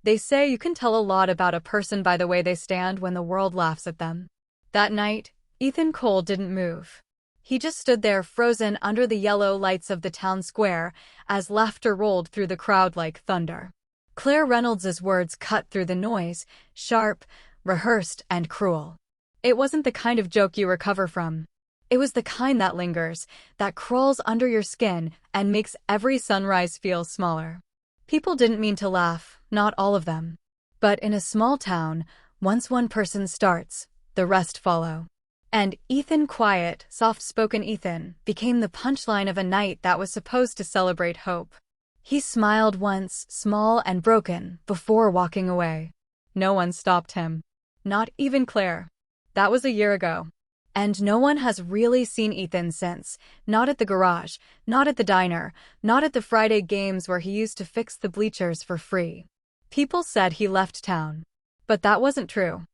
They say you can tell a lot about a person by the way they stand when the world laughs at them. That night, Ethan Cole didn't move. He just stood there frozen under the yellow lights of the town square as laughter rolled through the crowd like thunder. Claire Reynolds' words cut through the noise, sharp, rehearsed, and cruel. It wasn't the kind of joke you recover from. It was the kind that lingers, that crawls under your skin and makes every sunrise feel smaller. People didn't mean to laugh, not all of them. But in a small town, once one person starts, the rest follow. And Ethan, quiet, soft-spoken Ethan, became the punchline of a night that was supposed to celebrate hope. He smiled once, small and broken, before walking away. No one stopped him. Not even Claire. That was a year ago. And no one has really seen Ethan since. Not at the garage, not at the diner, not at the Friday games where he used to fix the bleachers for free. People said he left town. But that wasn't true.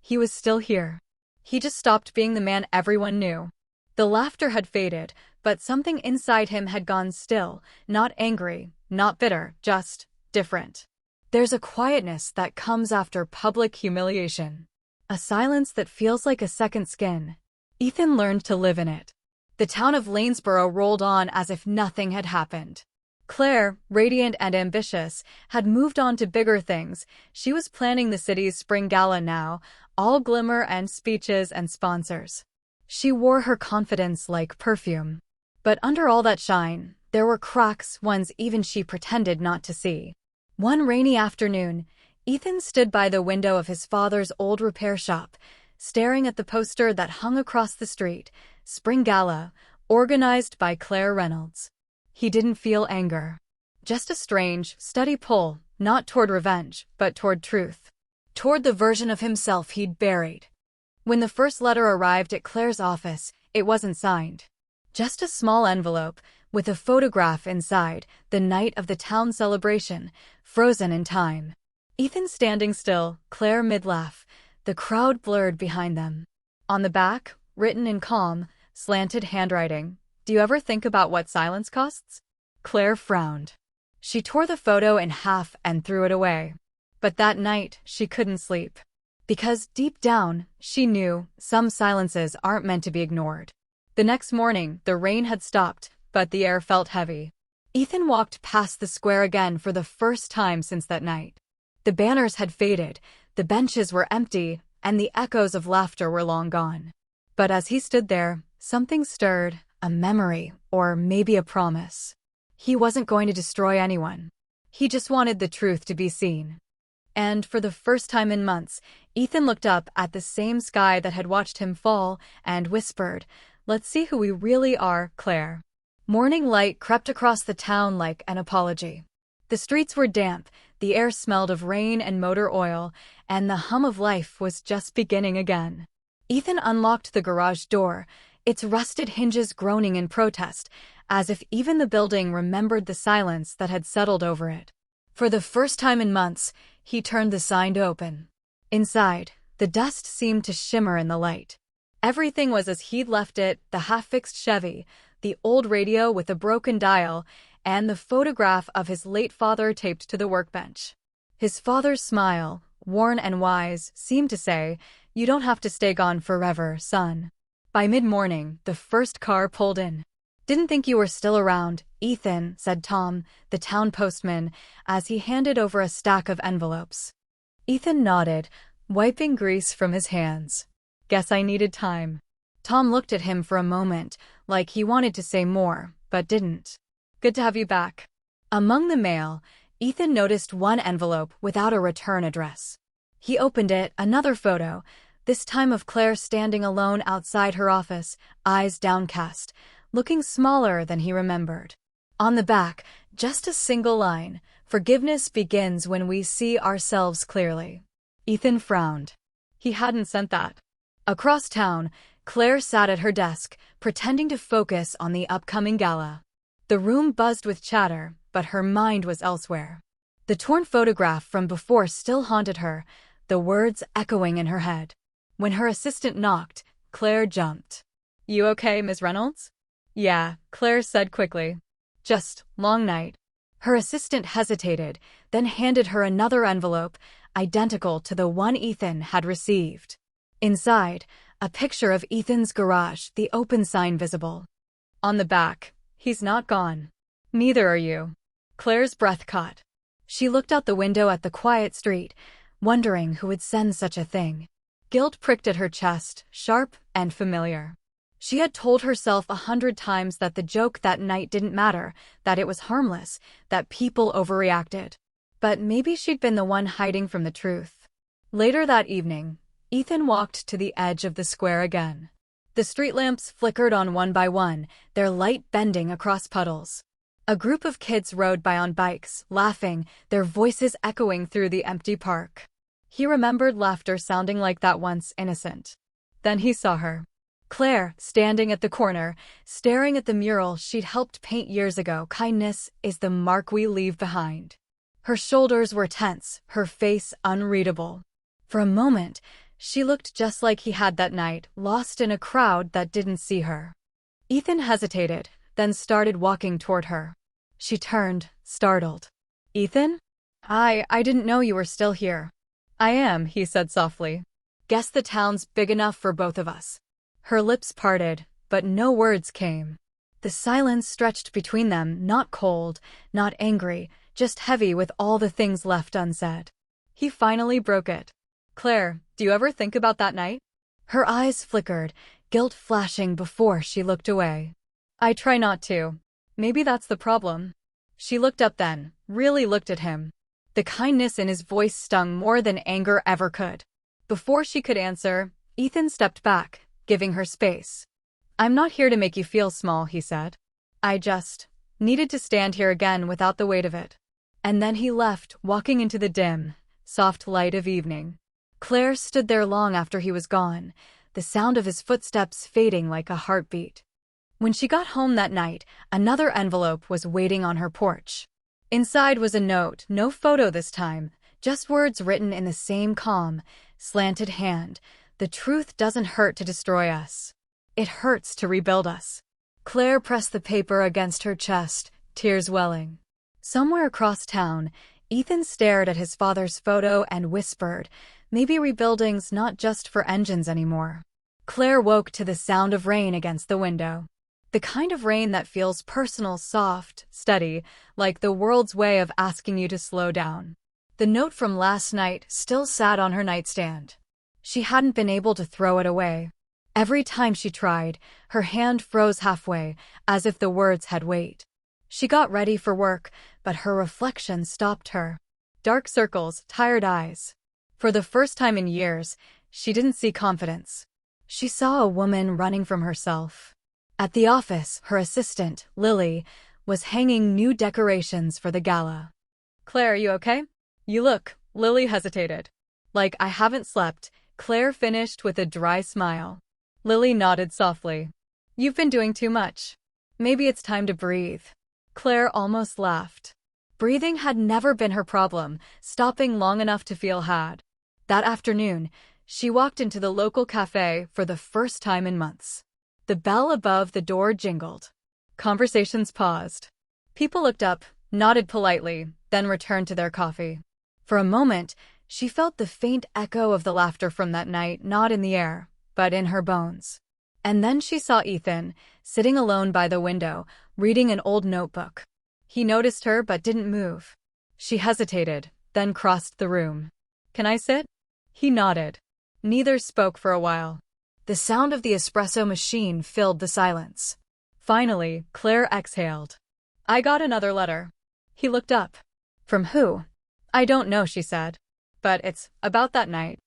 He was still here. He just stopped being the man everyone knew. The laughter had faded, but something inside him had gone still, not angry, not bitter, just different. There's a quietness that comes after public humiliation. A silence that feels like a second skin. Ethan learned to live in it. The town of Lanesboro rolled on as if nothing had happened. Claire, radiant and ambitious, had moved on to bigger things. She was planning the city's spring gala now, all glimmer and speeches and sponsors. She wore her confidence like perfume. But under all that shine, there were cracks, ones even she pretended not to see. One rainy afternoon, Ethan stood by the window of his father's old repair shop, staring at the poster that hung across the street, Spring Gala, organized by Claire Reynolds. He didn't feel anger. Just a strange, steady pull, not toward revenge, but toward truth. Toward the version of himself he'd buried. When the first letter arrived at Claire's office, it wasn't signed. Just a small envelope, with a photograph inside, the night of the town celebration, frozen in time. Ethan standing still, Claire mid-laugh, the crowd blurred behind them. On the back, written in calm, slanted handwriting, "Do you ever think about what silence costs?" Claire frowned. She tore the photo in half and threw it away. But that night, she couldn't sleep. Because deep down, she knew some silences aren't meant to be ignored. The next morning, the rain had stopped, but the air felt heavy. Ethan walked past the square again for the first time since that night. The banners had faded, the benches were empty, and the echoes of laughter were long gone. But as he stood there, something stirred, a memory, or maybe a promise. He wasn't going to destroy anyone. He just wanted the truth to be seen. And for the first time in months, Ethan looked up at the same sky that had watched him fall and whispered, "Let's see who we really are, Claire." Morning light crept across the town like an apology. The streets were damp, the air smelled of rain and motor oil, and the hum of life was just beginning again. Ethan unlocked the garage door, its rusted hinges groaning in protest, as if even the building remembered the silence that had settled over it. For the first time in months, he turned the sign to open. Inside, the dust seemed to shimmer in the light. Everything was as he'd left it, the half-fixed Chevy, the old radio with a broken dial, and the photograph of his late father taped to the workbench. His father's smile, worn and wise, seemed to say, "You don't have to stay gone forever, son." By mid-morning, the first car pulled in. "Didn't think you were still around, Ethan," said Tom, the town postman, as he handed over a stack of envelopes. Ethan nodded, wiping grease from his hands. "Guess I needed time." Tom looked at him for a moment, like he wanted to say more, but didn't. "Good to have you back." Among the mail, Ethan noticed one envelope without a return address. He opened it, another photo, this time of Claire standing alone outside her office, eyes downcast, looking smaller than he remembered. On the back, just a single line, "Forgiveness begins when we see ourselves clearly." Ethan frowned. He hadn't sent that. Across town, Claire sat at her desk, pretending to focus on the upcoming gala. The room buzzed with chatter, but her mind was elsewhere. The torn photograph from before still haunted her, the words echoing in her head. When her assistant knocked, Claire jumped. "You okay, Ms. Reynolds?" "Yeah," Claire said quickly. "Just long night." Her assistant hesitated, then handed her another envelope, identical to the one Ethan had received. Inside, a picture of Ethan's garage, the open sign visible. On the back, "He's not gone. Neither are you." Claire's breath caught. She looked out the window at the quiet street, wondering who would send such a thing. Guilt pricked at her chest, sharp and familiar. She had told herself 100 times that the joke that night didn't matter, that it was harmless, that people overreacted. But maybe she'd been the one hiding from the truth. Later that evening, Ethan walked to the edge of the square again. The street lamps flickered on one by one, their light bending across puddles. A group of kids rode by on bikes, laughing, their voices echoing through the empty park. He remembered laughter sounding like that once innocent. Then he saw her. Claire, standing at the corner, staring at the mural she'd helped paint years ago. "Kindness is the mark we leave behind." Her shoulders were tense, her face unreadable. For a moment, she looked just like he had that night, lost in a crowd that didn't see her. Ethan hesitated, then started walking toward her. She turned, startled. "Ethan? I didn't know you were still here." "I am," he said softly. "Guess the town's big enough for both of us." Her lips parted, but no words came. The silence stretched between them, not cold, not angry, just heavy with all the things left unsaid. He finally broke it. "Claire, do you ever think about that night?" Her eyes flickered, guilt flashing before she looked away. "I try not to. Maybe that's the problem." She looked up then, really looked at him. The kindness in his voice stung more than anger ever could. Before she could answer, Ethan stepped back, giving her space. "I'm not here to make you feel small," he said. "I just needed to stand here again without the weight of it." And then he left, walking into the dim, soft light of evening. Claire stood there long after he was gone, the sound of his footsteps fading like a heartbeat. When she got home that night, another envelope was waiting on her porch. Inside was a note, no photo this time, just words written in the same calm, slanted hand. "The truth doesn't hurt to destroy us. It hurts to rebuild us." Claire pressed the paper against her chest, tears welling. Somewhere across town, Ethan stared at his father's photo and whispered, "Maybe rebuilding's not just for engines anymore." Claire woke to the sound of rain against the window. The kind of rain that feels personal, soft, steady, like the world's way of asking you to slow down. The note from last night still sat on her nightstand. She hadn't been able to throw it away. Every time she tried, her hand froze halfway, as if the words had weight. She got ready for work, but her reflection stopped her. Dark circles, tired eyes. For the first time in years, she didn't see confidence. She saw a woman running from herself. At the office, her assistant, Lily, was hanging new decorations for the gala. "Claire, you okay?" "You look," Lily hesitated. "Like I haven't slept," Claire finished with a dry smile. Lily nodded softly. "You've been doing too much. Maybe it's time to breathe." Claire almost laughed. Breathing had never been her problem, stopping long enough to feel had. That afternoon, she walked into the local cafe for the first time in months. The bell above the door jingled. Conversations paused. People looked up, nodded politely, then returned to their coffee. For a moment, she felt the faint echo of the laughter from that night, not in the air, but in her bones. And then she saw Ethan, sitting alone by the window, reading an old notebook. He noticed her but didn't move. She hesitated, then crossed the room. "Can I sit?" He nodded. Neither spoke for a while. The sound of the espresso machine filled the silence. Finally, Claire exhaled. "I got another letter." He looked up. "From who?" "I don't know," she said. "But it's about that night.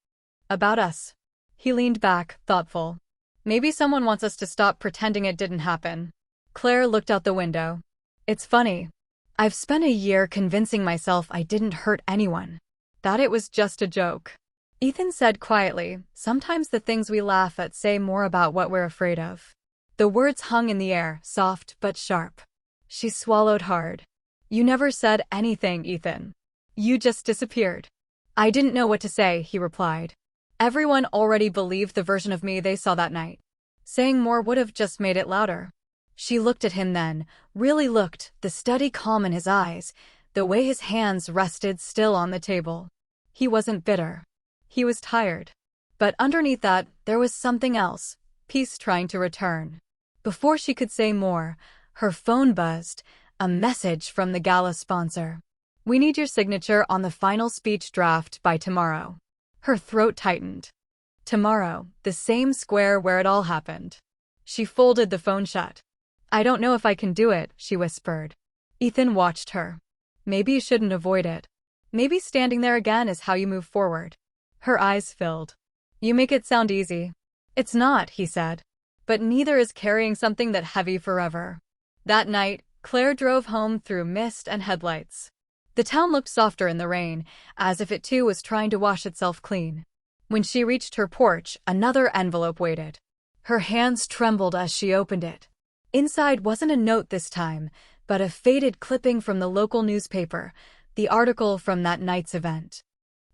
About us." He leaned back, thoughtful. "Maybe someone wants us to stop pretending it didn't happen." Claire looked out the window. "It's funny. I've spent a year convincing myself I didn't hurt anyone. That it was just a joke." Ethan said quietly, "Sometimes the things we laugh at say more about what we're afraid of." The words hung in the air, soft but sharp. She swallowed hard. "You never said anything, Ethan. You just disappeared." "I didn't know what to say," he replied. "Everyone already believed the version of me they saw that night. Saying more would have just made it louder." She looked at him then, really looked, the steady calm in his eyes, the way his hands rested still on the table. He wasn't bitter. He was tired. But underneath that, there was something else, peace trying to return. Before she could say more, her phone buzzed, a message from the gala sponsor. "We need your signature on the final speech draft by tomorrow." Her throat tightened. Tomorrow, the same square where it all happened. She folded the phone shut. "I don't know if I can do it," she whispered. Ethan watched her. "Maybe you shouldn't avoid it. Maybe standing there again is how you move forward." Her eyes filled. "You make it sound easy." "It's not," he said. "But neither is carrying something that heavy forever." That night, Claire drove home through mist and headlights. The town looked softer in the rain, as if it too was trying to wash itself clean. When she reached her porch, another envelope waited. Her hands trembled as she opened it. Inside wasn't a note this time, but a faded clipping from the local newspaper, the article from that night's event.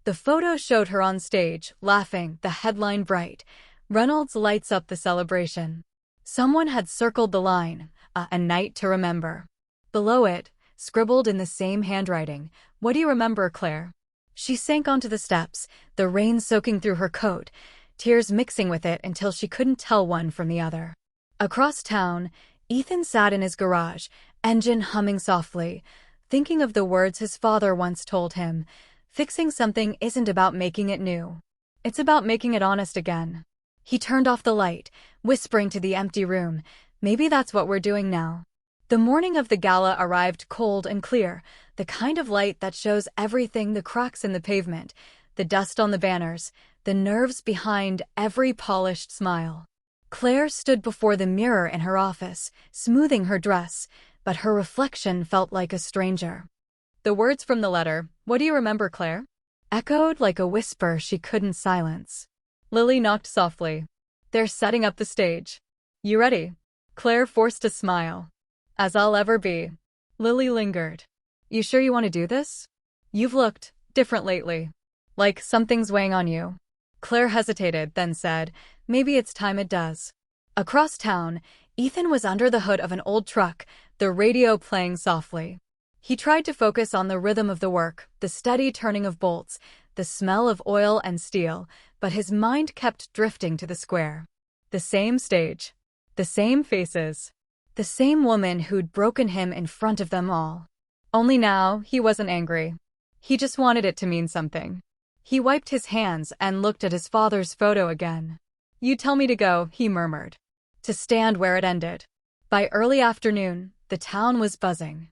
The photo showed her on stage, laughing, the headline bright. Reynolds lights up the celebration. Someone had circled the line, a night to remember. Below it, scribbled in the same handwriting, "What do you remember, Claire?" She sank onto the steps, the rain soaking through her coat, tears mixing with it until she couldn't tell one from the other. Across town, Ethan sat in his garage, engine humming softly, thinking of the words his father once told him, "Fixing something isn't about making it new. It's about making it honest again." He turned off the light, whispering to the empty room, "Maybe that's what we're doing now." The morning of the gala arrived cold and clear, the kind of light that shows everything, the cracks in the pavement, the dust on the banners, the nerves behind every polished smile. Claire stood before the mirror in her office, smoothing her dress, but her reflection felt like a stranger. The words from the letter, "What do you remember, Claire?" echoed like a whisper she couldn't silence. Lily knocked softly. "They're setting up the stage. You ready?" Claire forced a smile. "As I'll ever be." Lily lingered. "You sure you want to do this? You've looked different lately. Like something's weighing on you." Claire hesitated, then said, "Maybe it's time it does." Across town, Ethan was under the hood of an old truck, the radio playing softly. He tried to focus on the rhythm of the work, the steady turning of bolts, the smell of oil and steel, but his mind kept drifting to the square. The same stage. The same faces. The same woman who'd broken him in front of them all. Only now, he wasn't angry. He just wanted it to mean something. He wiped his hands and looked at his father's photo again. "You tell me to go," he murmured. To stand where it ended. By early afternoon, the town was buzzing.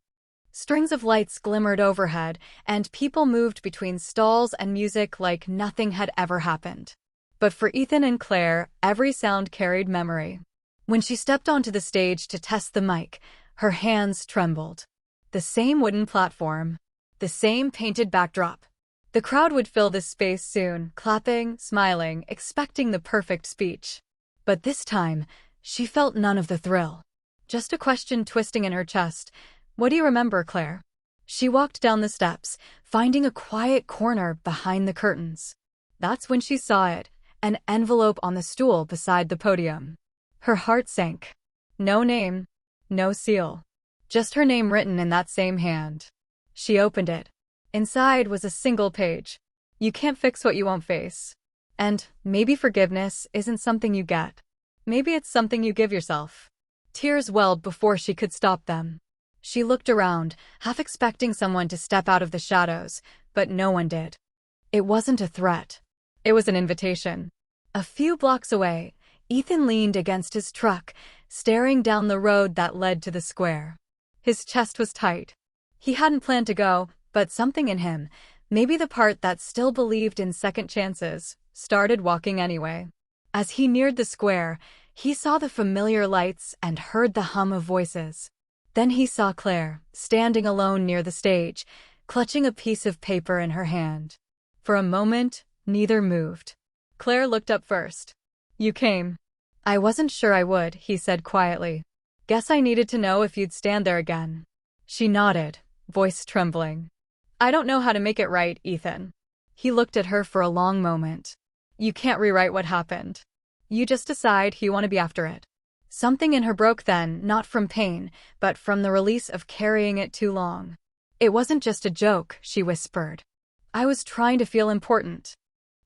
Strings of lights glimmered overhead, and people moved between stalls and music like nothing had ever happened. But for Ethan and Claire, every sound carried memory. When she stepped onto the stage to test the mic, her hands trembled. The same wooden platform. The same painted backdrop. The crowd would fill this space soon, clapping, smiling, expecting the perfect speech. But this time, she felt none of the thrill. Just a question twisting in her chest. "What do you remember, Claire?" She walked down the steps, finding a quiet corner behind the curtains. That's when she saw it, an envelope on the stool beside the podium. Her heart sank. No name, no seal. Just her name written in that same hand. She opened it. Inside was a single page. "You can't fix what you won't face. And maybe forgiveness isn't something you get. Maybe it's something you give yourself." Tears welled before she could stop them. She looked around, half expecting someone to step out of the shadows, but no one did. It wasn't a threat. It was an invitation. A few blocks away, Ethan leaned against his truck, staring down the road that led to the square. His chest was tight. He hadn't planned to go, but something in him, maybe the part that still believed in second chances, started walking anyway. As he neared the square, he saw the familiar lights and heard the hum of voices. Then he saw Claire, standing alone near the stage, clutching a piece of paper in her hand. For a moment, neither moved. Claire looked up first. "You came." "I wasn't sure I would," he said quietly. "Guess I needed to know if you'd stand there again." She nodded, voice trembling. "I don't know how to make it right, Ethan." He looked at her for a long moment. "You can't rewrite what happened. You just decide you want to be after it. Something in her broke then, not from pain, but from the release of carrying it too long. It wasn't just a joke, she whispered. I was trying to feel important.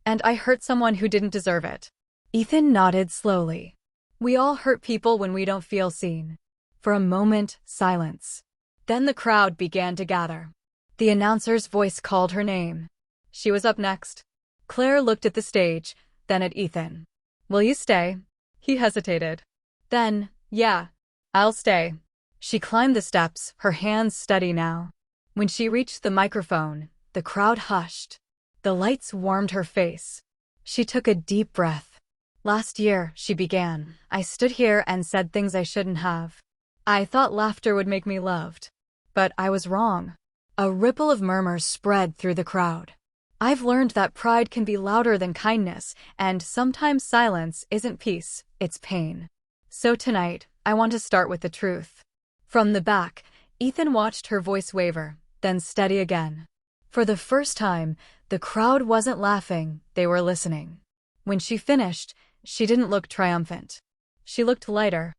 And I hurt someone who didn't deserve it. Ethan nodded slowly. We all hurt people when we don't feel seen. For a moment, silence. Then the crowd began to gather. The announcer's voice called her name. She was up next. Claire looked at the stage, then at Ethan. Will you stay? He hesitated. Then, yeah, I'll stay. She climbed the steps, her hands steady now. When she reached the microphone, the crowd hushed. The lights warmed her face. She took a deep breath. Last year, she began, I stood here and said things I shouldn't have. I thought laughter would make me loved. But I was wrong. A ripple of murmurs spread through the crowd. I've learned that pride can be louder than kindness, and sometimes silence isn't peace, it's pain. So tonight, I want to start with the truth. From the back, Ethan watched her voice waver, then steady again. For the first time, the crowd wasn't laughing, they were listening. When she finished, she didn't look triumphant. She looked lighter.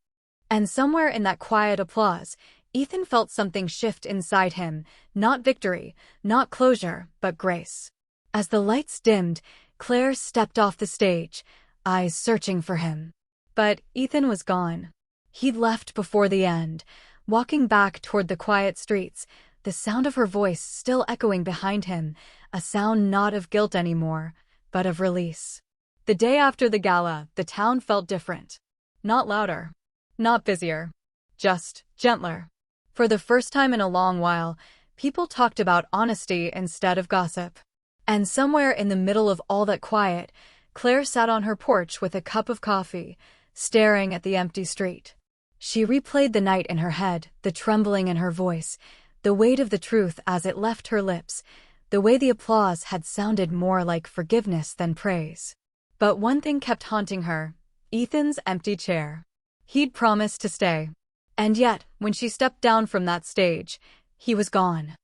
And somewhere in that quiet applause, Ethan felt something shift inside him, not victory, not closure, but grace. As the lights dimmed, Claire stepped off the stage, eyes searching for him. But Ethan was gone. He'd left before the end, walking back toward the quiet streets, the sound of her voice still echoing behind him, a sound not of guilt anymore, but of release. The day after the gala, the town felt different. Not louder, not busier, just gentler. For the first time in a long while, people talked about honesty instead of gossip. And somewhere in the middle of all that quiet, Claire sat on her porch with a cup of coffee, staring at the empty street. She replayed the night in her head, the trembling in her voice, the weight of the truth as it left her lips, the way the applause had sounded more like forgiveness than praise. But one thing kept haunting her, Ethan's empty chair. He'd promised to stay. And yet, when she stepped down from that stage, he was gone.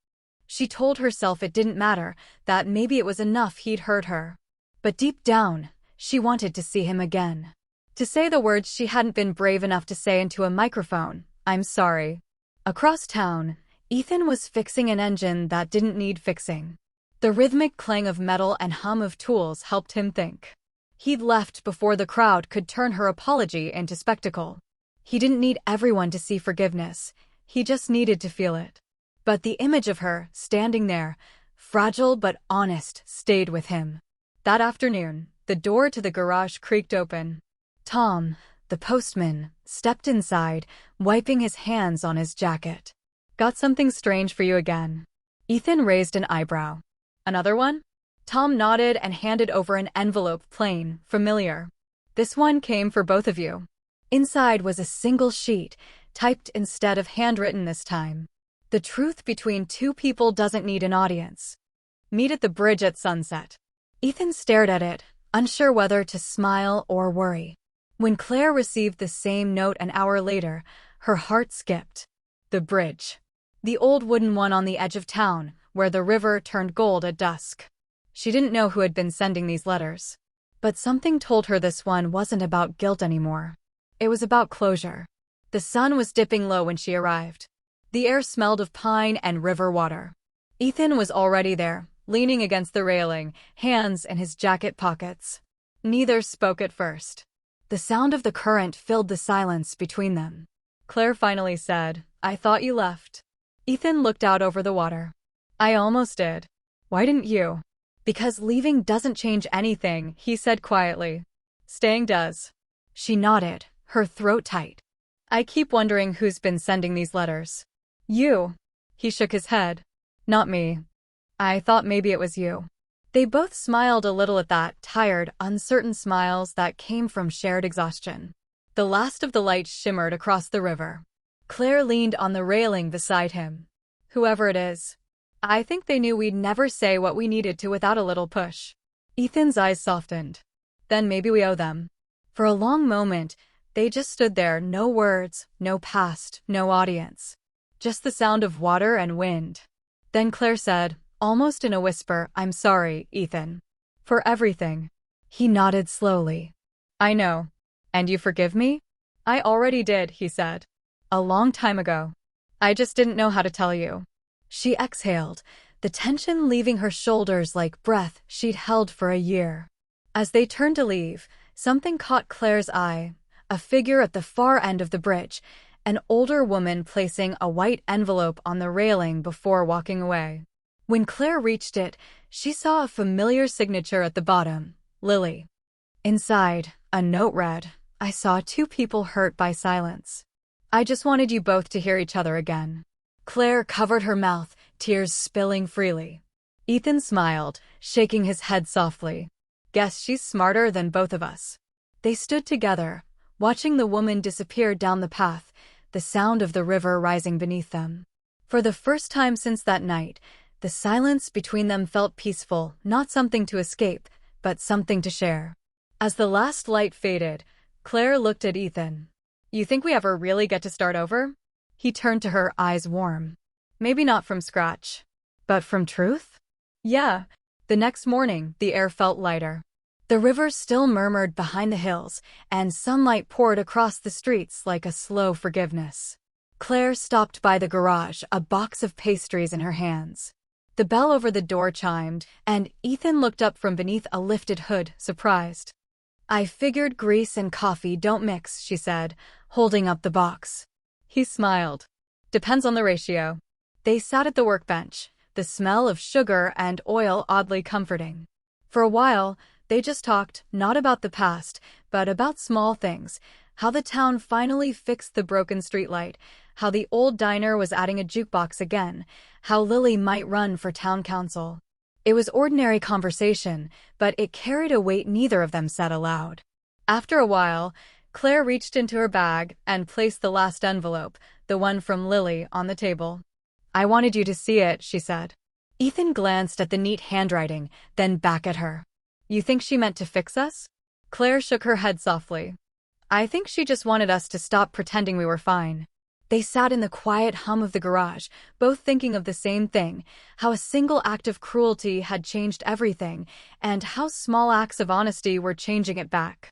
She told herself it didn't matter, that maybe it was enough he'd hurt her. But deep down, she wanted to see him again. To say the words she hadn't been brave enough to say into a microphone, I'm sorry. Across town, Ethan was fixing an engine that didn't need fixing. The rhythmic clang of metal and hum of tools helped him think. He'd left before the crowd could turn her apology into spectacle. He didn't need everyone to see forgiveness, he just needed to feel it. But the image of her, standing there, fragile but honest, stayed with him. That afternoon, the door to the garage creaked open. Tom, the postman, stepped inside, wiping his hands on his jacket. Got something strange for you again. Ethan raised an eyebrow. Another one? Tom nodded and handed over an envelope, plain, familiar. This one came for both of you. Inside was a single sheet, typed instead of handwritten this time. The truth between two people doesn't need an audience. Meet at the bridge at sunset. Ethan stared at it, unsure whether to smile or worry. When Claire received the same note an hour later, her heart skipped. The bridge. The old wooden one on the edge of town, where the river turned gold at dusk. She didn't know who had been sending these letters. But something told her this one wasn't about guilt anymore. It was about closure. The sun was dipping low when she arrived. The air smelled of pine and river water. Ethan was already there, leaning against the railing, hands in his jacket pockets. Neither spoke at first. The sound of the current filled the silence between them. Claire finally said, I thought you left. Ethan looked out over the water. I almost did. Why didn't you? Because leaving doesn't change anything, he said quietly. Staying does. She nodded, her throat tight. I keep wondering who's been sending these letters. You. He shook his head. Not me. I thought maybe it was you. They both smiled a little at that, tired, uncertain smiles that came from shared exhaustion. The last of the light shimmered across the river. Claire leaned on the railing beside him. Whoever it is. I think they knew we'd never say what we needed to without a little push. Ethan's eyes softened. Then maybe we owe them. For a long moment, they just stood there, no words, no past, no audience. Just the sound of water and wind. Then Claire said, almost in a whisper, I'm sorry, Ethan. For everything. He nodded slowly. I know. And you forgive me? I already did, he said. A long time ago. I just didn't know how to tell you. She exhaled, the tension leaving her shoulders like breath she'd held for a year. As they turned to leave, something caught Claire's eye, a figure at the far end of the bridge, an older woman placing a white envelope on the railing before walking away. When Claire reached it, she saw a familiar signature at the bottom, Lily. Inside, a note read, "I saw two people hurt by silence. I just wanted you both to hear each other again." Claire covered her mouth, tears spilling freely. Ethan smiled, shaking his head softly. "Guess she's smarter than both of us." They stood together, watching the woman disappear down the path, the sound of the river rising beneath them. For the first time since that night, the silence between them felt peaceful, not something to escape, but something to share. As the last light faded, Claire looked at Ethan. "You think we ever really get to start over?" He turned to her, eyes warm. "Maybe not from scratch. But from truth?" "Yeah." The next morning, the air felt lighter. The river still murmured behind the hills, and sunlight poured across the streets like a slow forgiveness. Claire stopped by the garage, a box of pastries in her hands. The bell over the door chimed, and Ethan looked up from beneath a lifted hood, surprised. "I figured grease and coffee don't mix," she said, holding up the box. He smiled. "Depends on the ratio." They sat at the workbench, the smell of sugar and oil oddly comforting. For a while, they just talked, not about the past, but about small things, how the town finally fixed the broken streetlight, how the old diner was adding a jukebox again, how Lily might run for town council. It was ordinary conversation, but it carried a weight neither of them said aloud. After a while, Claire reached into her bag and placed the last envelope, the one from Lily, on the table. "I wanted you to see it," she said. Ethan glanced at the neat handwriting, then back at her. "You think she meant to fix us?" Claire shook her head softly. "I think she just wanted us to stop pretending we were fine." They sat in the quiet hum of the garage, both thinking of the same thing, how a single act of cruelty had changed everything, and how small acts of honesty were changing it back.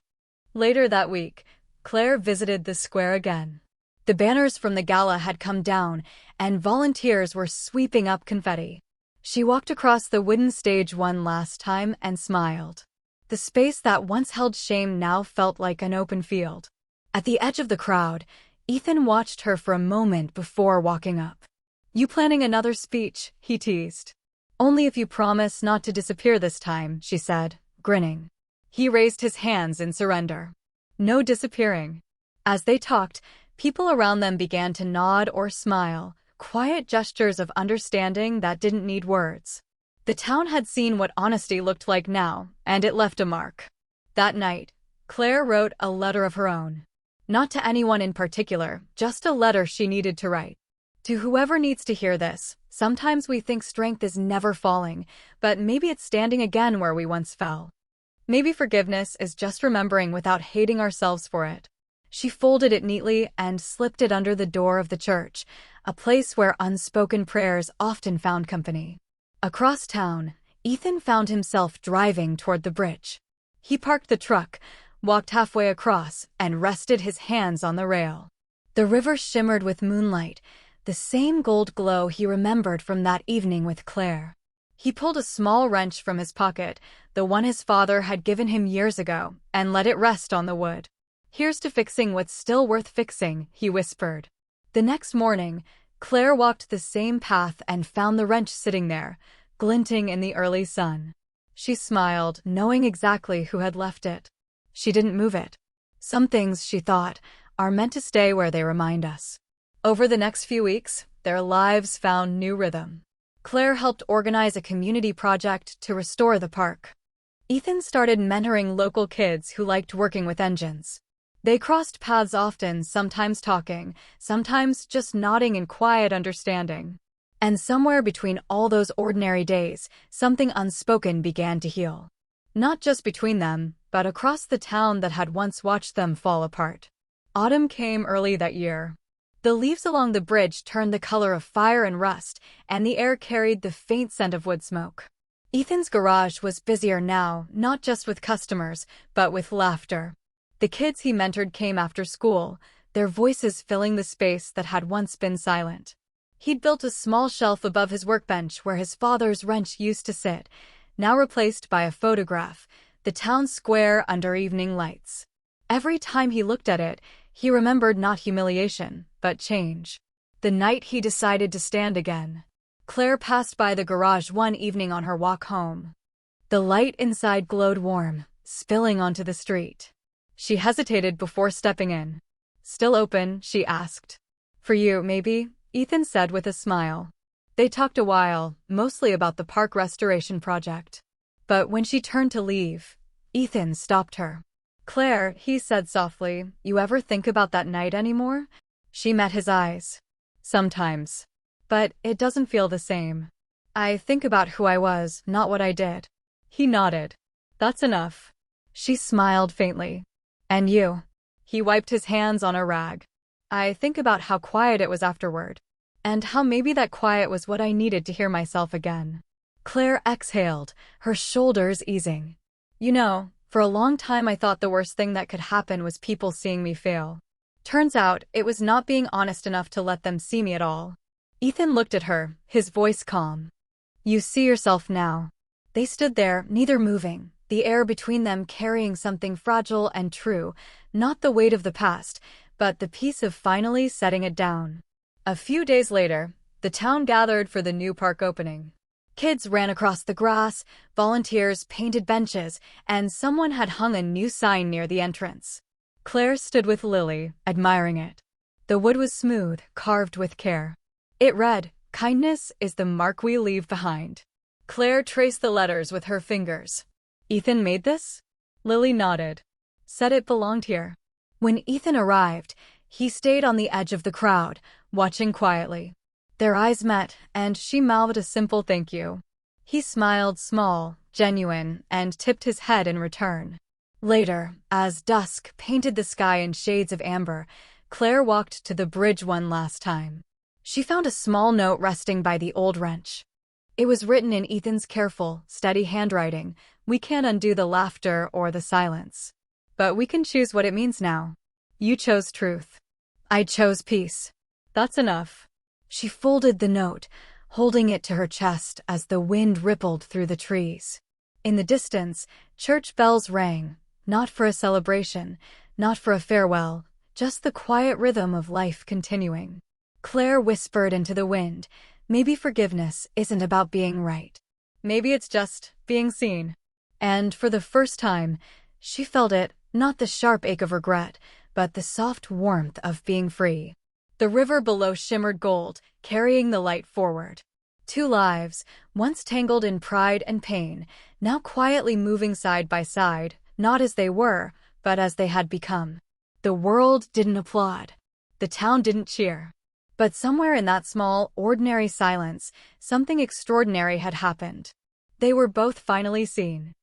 Later that week, Claire visited the square again. The banners from the gala had come down, and volunteers were sweeping up confetti. She walked across the wooden stage one last time and smiled. The space that once held shame now felt like an open field. At the edge of the crowd, Ethan watched her for a moment before walking up. "You planning another speech?" he teased. "Only if you promise not to disappear this time," she said, grinning. He raised his hands in surrender. "No disappearing." As they talked, people around them began to nod or smile, quiet gestures of understanding that didn't need words. The town had seen what honesty looked like now, and it left a mark. That night, Claire wrote a letter of her own. Not to anyone in particular, just a letter she needed to write. "To whoever needs to hear this, sometimes we think strength is never falling, but maybe it's standing again where we once fell. Maybe forgiveness is just remembering without hating ourselves for it." She folded it neatly and slipped it under the door of the church, a place where unspoken prayers often found company. Across town, Ethan found himself driving toward the bridge. He parked the truck, walked halfway across, and rested his hands on the rail. The river shimmered with moonlight, the same gold glow he remembered from that evening with Claire. He pulled a small wrench from his pocket, the one his father had given him years ago, and let it rest on the wood. "Here's to fixing what's still worth fixing," he whispered. The next morning, Claire walked the same path and found the wrench sitting there, glinting in the early sun. She smiled, knowing exactly who had left it. She didn't move it. Some things, she thought, are meant to stay where they remind us. Over the next few weeks, their lives found new rhythm. Claire helped organize a community project to restore the park. Ethan started mentoring local kids who liked working with engines. They crossed paths often, sometimes talking, sometimes just nodding in quiet understanding. And somewhere between all those ordinary days, something unspoken began to heal. Not just between them, but across the town that had once watched them fall apart. Autumn came early that year. The leaves along the bridge turned the color of fire and rust, and the air carried the faint scent of wood smoke. Ethan's garage was busier now, not just with customers, but with laughter. The kids he mentored came after school, their voices filling the space that had once been silent. He'd built a small shelf above his workbench where his father's wrench used to sit, now replaced by a photograph, the town square under evening lights. Every time he looked at it, he remembered not humiliation, but change. The night he decided to stand again. Claire passed by the garage one evening on her walk home. The light inside glowed warm, spilling onto the street. She hesitated before stepping in. "Still open?" she asked. "For you, maybe," Ethan said with a smile. They talked a while, mostly about the park restoration project. But when she turned to leave, Ethan stopped her. "Claire," he said softly, "you ever think about that night anymore?" She met his eyes. "Sometimes. But it doesn't feel the same. I think about who I was, not what I did." He nodded. "That's enough." She smiled faintly. "And you?" He wiped his hands on a rag. "I think about how quiet it was afterward. And how maybe that quiet was what I needed to hear myself again." Claire exhaled, her shoulders easing. "You know, for a long time I thought the worst thing that could happen was people seeing me fail. Turns out, it was not being honest enough to let them see me at all." Ethan looked at her, his voice calm. "You see yourself now." They stood there, neither moving, the air between them carrying something fragile and true, not the weight of the past, but the peace of finally setting it down. A few days later, the town gathered for the new park opening. Kids ran across the grass, volunteers painted benches, and someone had hung a new sign near the entrance. Claire stood with Lily, admiring it. The wood was smooth, carved with care. It read, "Kindness is the mark we leave behind." Claire traced the letters with her fingers. "Ethan made this?" Lily nodded. "Said it belonged here." When Ethan arrived, he stayed on the edge of the crowd, watching quietly. Their eyes met, and she mouthed a simple thank you. He smiled small, genuine, and tipped his head in return. Later, as dusk painted the sky in shades of amber, Claire walked to the bridge one last time. She found a small note resting by the old wrench. It was written in Ethan's careful, steady handwriting. "We can't undo the laughter or the silence. But we can choose what it means now. You chose truth. I chose peace. That's enough." She folded the note, holding it to her chest as the wind rippled through the trees. In the distance, church bells rang, not for a celebration, not for a farewell, just the quiet rhythm of life continuing. Claire whispered into the wind, "Maybe forgiveness isn't about being right. Maybe it's just being seen." And for the first time, she felt it, not the sharp ache of regret, but the soft warmth of being free. The river below shimmered gold, carrying the light forward. Two lives, once tangled in pride and pain, now quietly moving side by side, not as they were, but as they had become. The world didn't applaud. The town didn't cheer. But somewhere in that small, ordinary silence, something extraordinary had happened. They were both finally seen.